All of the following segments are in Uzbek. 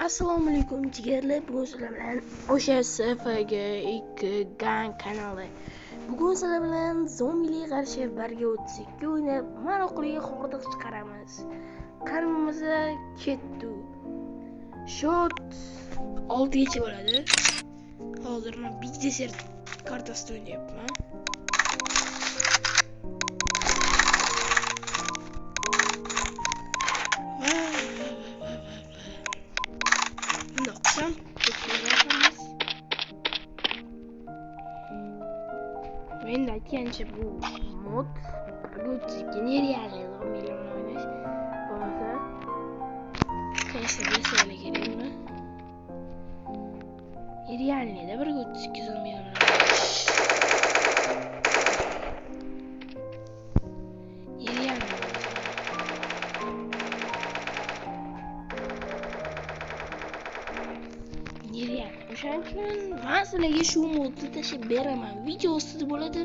Assalomu alaykum jigarlar, bugun sizlar bilan o'sha SFG2 Gang kanali. Bugun sizlar bilan zombiga qarshi birga 32 o'ynab maroqli hordiq chiqaramiz. Qanimizda ketdi. Shot 6 gacha bo'ladi. Hozir men Big Desert kartasida o'ynayapman. Men aytgancha bu mod generalniy million o'ynash bo'lmasa qaysi desanglar kerakmi? Realniyda 1.32 zombi o'shaning uchun men sizlarga shu modni tashlab beraman. Video ustida bo'ladi.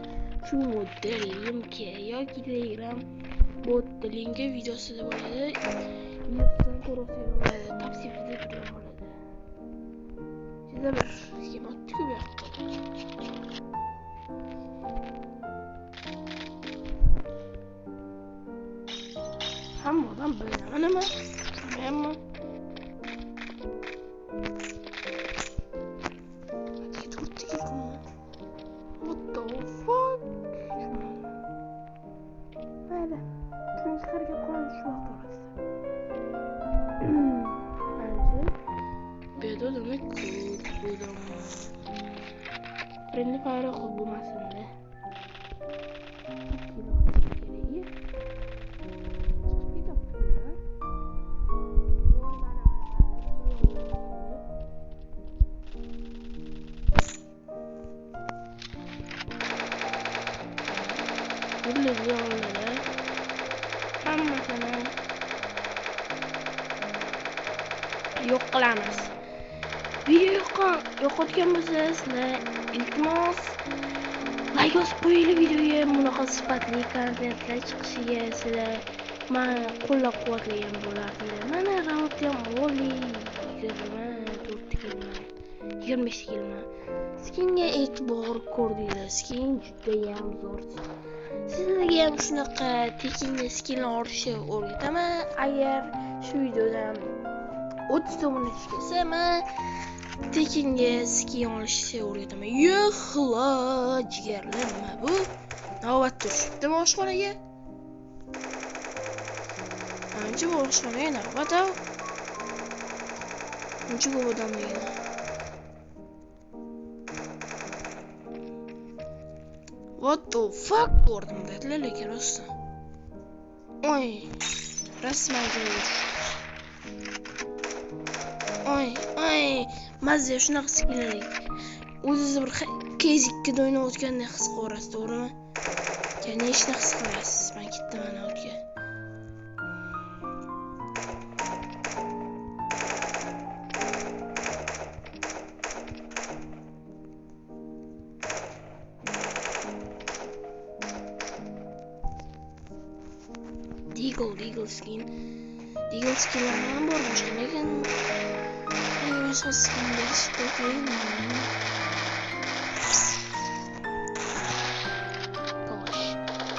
Shu modda linki yoki Telegram botda linki video ustida bo'ladi. Videodan ko'rsangiz bo'ladi. Tavsifada turib bo'ladi. Sizlar bir skematga bu yoqqa. Hammadan bilaman nima? Hamma Prende fare con bu masinde. Yo'q qilamiz. Video yo'qotgan bo'lsangiz, iltimos like bosib qo'yinglar videoga. Bunaqa sifatli kontentlar chiqishiga sizlar meni qo'llab-quvvatlagan bo'lardinglar. Mana raundda ham oli 24 kelma, 25 kelma. Skinga e'tibor ko'rdinglar. Skin juda ham zo'r. Sizlarga ham shunaqa tekinga skinlar olishni o'rgataman. Agar shu videodan 30 obunachi kelsa, men tekinga skin olishni o'rgataman. Yo'qla jigarlar, nima bu? Navbat turishibdi boshqonaga. Ancha boshqonaga navbat av. Ancha ko'p odam degan. What the fuck ko'rdim dedilar, lekin rosa. Oy, rasman ko'rdim. Oy, mazza shunaqa skinlar. O'zingizni bir kezikda o'ynayotgandek his qilasiz, to'g'rimi? Yana hech narsa his qilasiz. Men ketdim outga. Deagle skin. Deagle skinlar ham bor boshqa, lekin boshqa skinlar ishlamayman.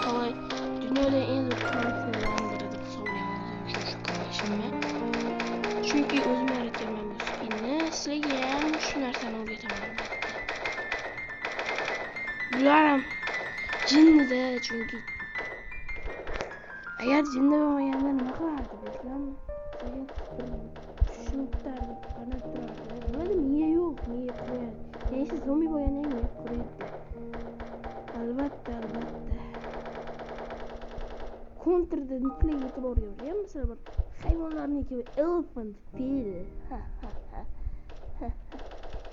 Kolay. Dunyoda eng zo'r konsertlardan deb hisoblayman shu kolashimni. Chunki o'zim yaratganman bu skinni. Sizlarga ham shu narsani o'rgataman. Bular ham jinnida, chunki agar jinni bo'lmaganda nima qilardi bilasizlarmi? Shuni tutardi, qanday turardi? Biladi, miya yo'q, miya qo'yadi. Ya'ni zombi bo'lganda ham miya qo'yadi. Albatta. Kontrda nutliga e'tibor bergan, masalan, bir hayvonlarniki elephant fil.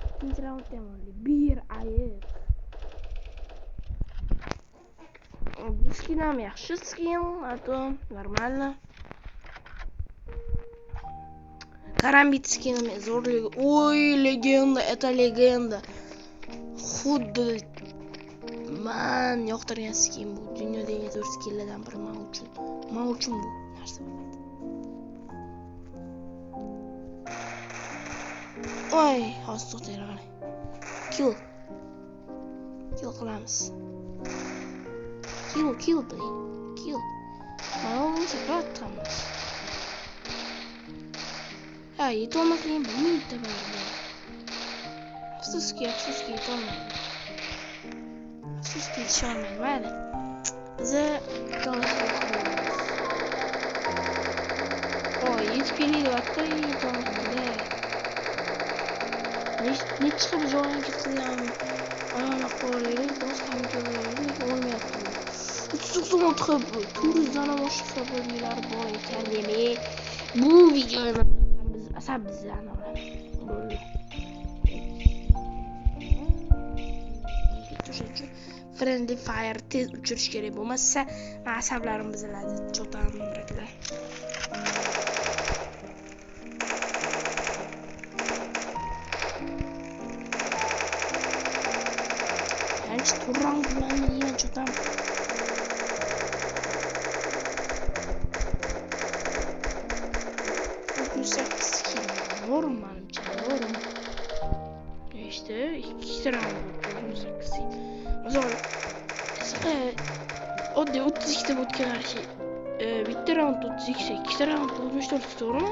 Ikkinchi raundda ham bir ayiq. Bu skin ham yaxshi skin, ato normalno. Karambit skin zo'rligi. Oy, legenda, это legenda. Xuddi men yoqtirgan skin bu. Dunyodagi zo'r skinlardan biri men uchun bu narsa bo'ladi. Voy, hozir to'xtaylar. Kill qilamiz. Kill please. Kill. Mana uni sakratamiz. Ha, yetolmasligim bilmaydi baribir. Afsuski yetolmaydi. Afsuski yetolmaydi. Mayli. Biza yetib kelyapti, yetolmaydi. Ne chiqib joyga qilyapman. Ana qo'yaylik, bosh ham kelmayapti, olmayapti. 396 turizmdan boshqa bo'lganlar bor ekan demak, bu videoni biz asabimizdan olamiz. Bo'ldi. Friendly fire tez uchirish kerak bo'lmasa, asablarim buziladi. Cho'taman biraklar. Turang bilan yana cho'tam. Normalcha. İşte 2 round oddiy 32 ta o'tgan şey. Bitta round 32, 2 round 64 to'g'rimi?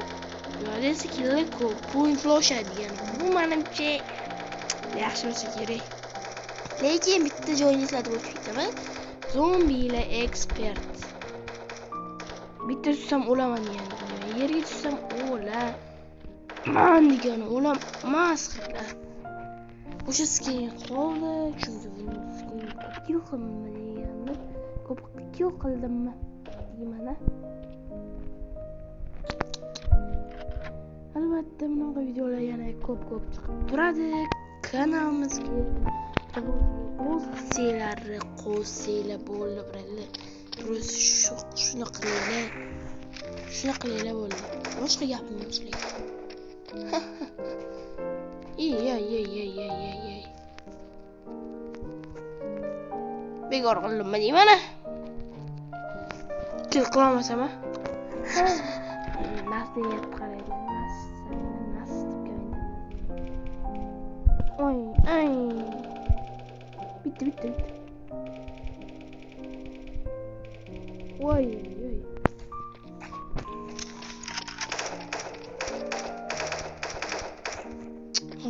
Yo'q desa keladi ko'p. Bu infloshadi degan. Bu menimcha yaxshi bo'lsa kerak. Lekin bitta joyni eslatib o'tib ketaman. Zombilar ekspert. Bitta tutsam o'laman degan. Yerga tutsam o'laman degan. O'lamas qillar. O'sha skin qoldi. Chunki buni skin kill qilmaganimni ko'p kill qildimmi? Deyman-a. Albatta bunaqa videolar yana ko'p chiqib turadi kanalimizga. O'zinglarni qo'ysanglar bo'ldi birinchi. Turist shuni qilinglar bo'ldi. Boshqa gapim yo'q sizlarga. Ey. Bekor qildim deyman-a. Kill qilmasam-a? Nasni qaraydi. Nas Oy. Bitti. Oy.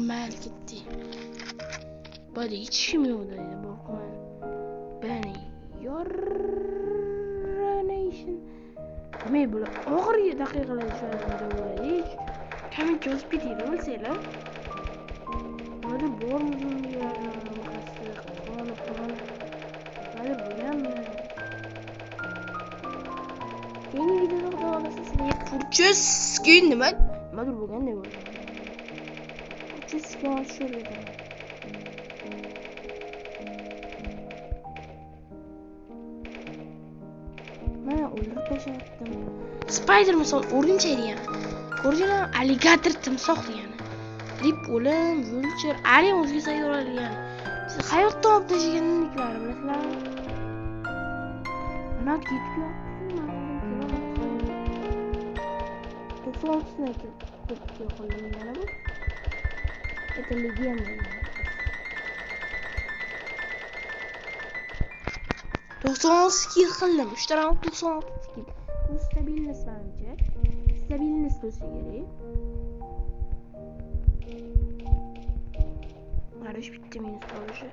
Mal gitti. Bari hiç kim yok dedi. Bakma. Beni Nation. Mebla. Ağır dakikalar şöyle böyle. Kamin çöz bitirdi mesela. Hadi bor musun ya? Hadi buraya mı? Yeni videoda olasın sizlerle Türkçe skin mi? Madur bugün ne var? Türkçe skin şöyle. Mana o'ldirib tashladim. Spider misol o'rgimchaydi yana. Ko'rdinglar, alligator timsoh degani. Rip o'lim, vulture, alien o'zga sayyoralar degani. Siz hayotda olib tashlaganliklarini bilasizlarmi? Mana ketga. 96 nek ketga qo'ydim mana bu. Это легенда. 96 kill qildim. 3 ta round 96 kill. Bu stabilность menimcha. Stabilность bo'lsa kerak. Qarash bitta minus qolishi.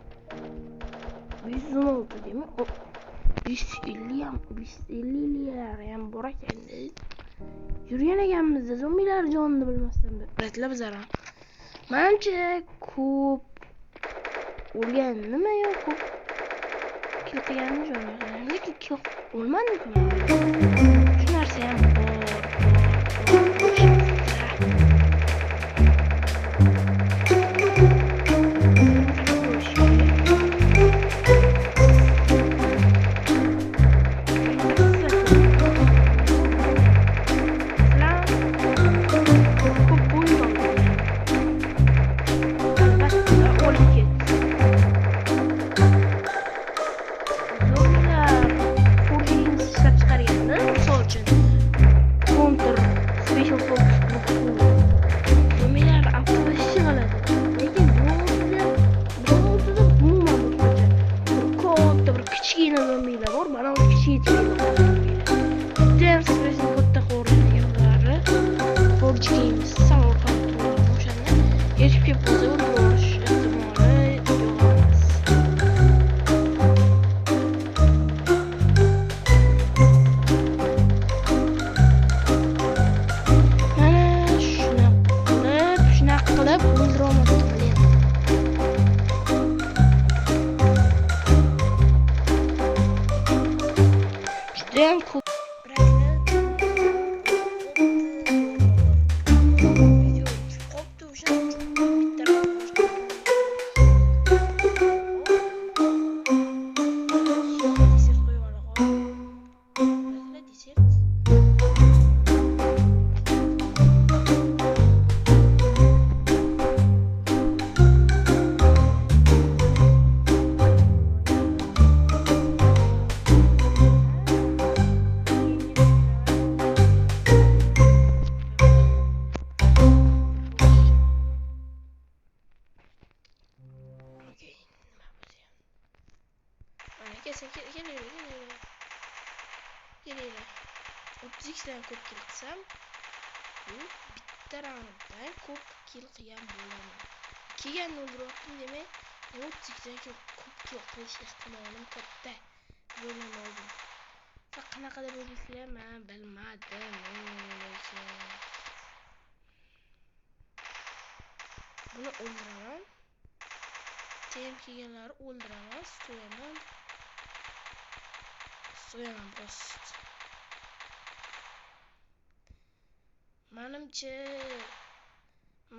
116 deymi? 150 ham bor ekan. Yurgan ekanmiz-da zombilar jonini bilmasdan biratlar bizlar ham. Menimcha ko'p o'lganmi yo ko'p kill qilganmi jo'nay. Lekin kill o'lmadimmi? Shu narsa ham bor. kelinglar. 32 dan ko'p kill qilsam, bu bitta raunddan ko'p kill qilgan bo'laman. Kelganni o'ldiryaptim demak, 32 dan ko'p kill qilish ehtimolim katta bo'lgan oldim. Qanaqa deb o'ylaysizlar? Men bilmadim. Buni o'ldiraman. Tem kelganlarni o'ldiraman, so'yaman prost. Menimcha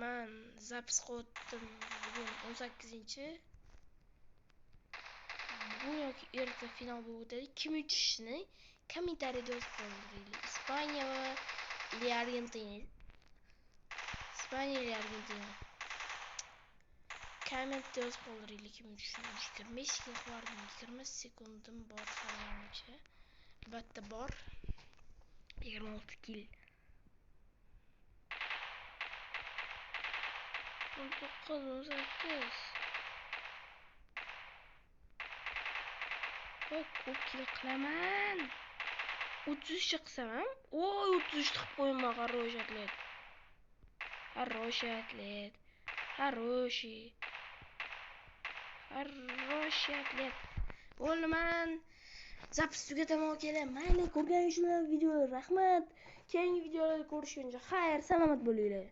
men zapis qo'ydim. Bugun 18-chi. Bugun yoki erta final bo'lib o'tadi. Kim yutishini kommentariyada yozib qoldiringlar. Ispaniya va Argentina. Kommentda yozib qoldiringlar kim yutishini. 25 sekundim bor haligacha. Albatta bor. 26 kill. 19-18. Voy, ko'p kill qilaman. 33 chiqsam ham, 33 qilib qo'yman, хороший atlet. Хороший atlet. O'lman. Zapis tugataman kelar. Mayli, ko'rganingiz uchun videolar rahmat. Keyingi videolarda ko'rishguncha xayr, salomat bo'linglar.